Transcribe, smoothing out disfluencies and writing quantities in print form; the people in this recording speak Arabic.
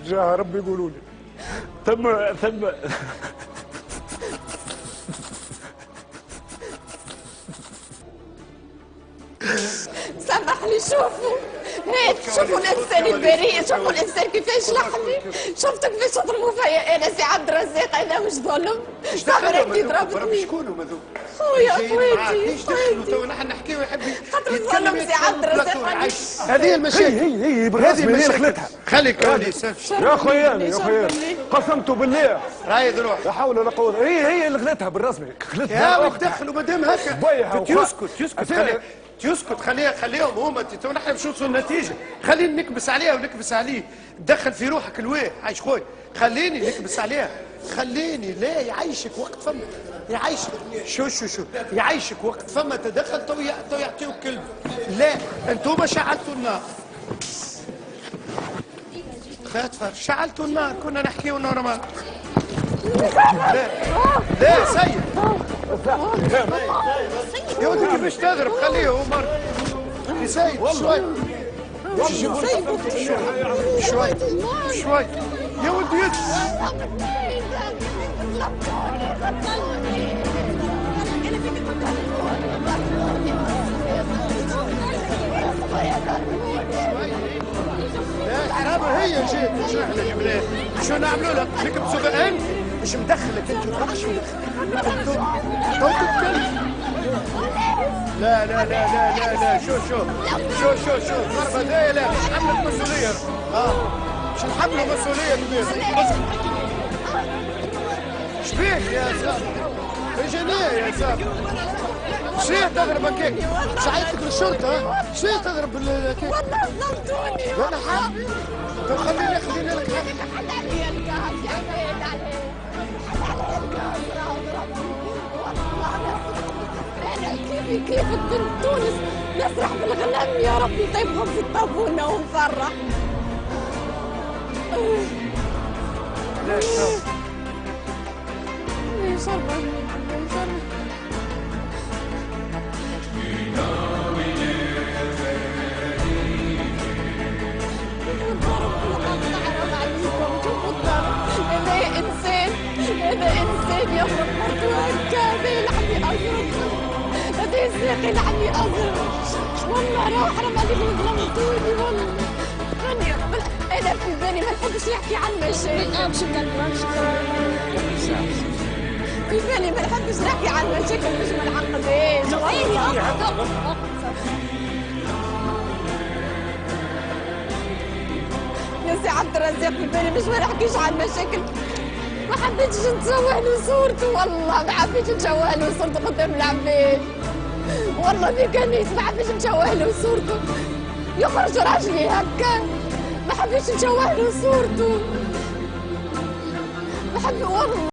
جاه ربي يقولوا لي ثم سامحني. شوفوا هيك، شوفوا الانسان البريء، شوفوا الانسان كيفاش لحني، شفتوا كيفاش تضربوا فيا انا سي عبد الرزاق. انا مش ظلم، صبري انت ضربتني. شكونهم هذوك؟ خويا خواتي ليش دخلوا تو نحن نحكيو يحب خاطر ظلم سي عبد الرزاق. هذه المشاكل، هي بالرسمي هي خلتها. خليك ولي يا خوياني يا خوياني قسمت بالله رايد روح لا حول ولا قوه. هي اللي خلتها بالرسمي، خلتها يا وتدخلوا ما دام هكا. يسكت خليهم هما تو نحن باش نوصلوا للنتيجه. خليني نكبس عليها ونكبس عليه. تدخل في روحك الواه عايش خويا. خليني نكبس عليها، خليني. لا يعيشك وقت فما، يعيشك شو يعيشك وقت فما تدخل تو يعطيوك كلمه. لا انتوما شعلتوا النار. خاطفر شعلتوا النار، كنا نحكيو نورمال. لا سيد يا ولدي كيفاش تغرب؟ خليه هو مر يا سيد. شوي يا ولدي لا حرام. هي جيت شو احنا جبناه؟ شو نعملوا لك؟ نكبسوا بقى انت مش مدخلك انت. شو تو تتكلم. لا لا لا لا لا لا. شو الضربه دي لا مش حملك مسؤوليه. مش نحملوا مسؤوليه كبيره. شبيك يا سامر؟ اجانيه يا سامر. شنو تضرب هكاك؟ مش عايزك للشرطه. شنو تضرب هكاك؟ والله ظلمتوني. انا حق. طب خليني لك كيف تضرب تونس نسرح بالغنم. يا ربي طيبهم في الطابونه ونفرح. لا شربا هذا انسان يضرب مرته هكا. هذا لحمي ازرق، هذا ساقي لحمي ازرق. والله راه حرام عليكم ظلمتوني. والله انا في بالي ما نحبش نحكي عن مشاكل. في بالي ما نحبش نحكي عن مشاكل مش ما نعقدهاش. يا سي عبد الرزاق في بالي مش ما نحكيش عن مشاكل. ما حبيتش نشوه له صورته. والله ما حبيتش نشوه له صورته قدام العباد. والله في كنيس ما حبيتش نشوه له صورته. يخرج راجلي هكا ما حبيتش نشوه له صورته. ما حبيت والله.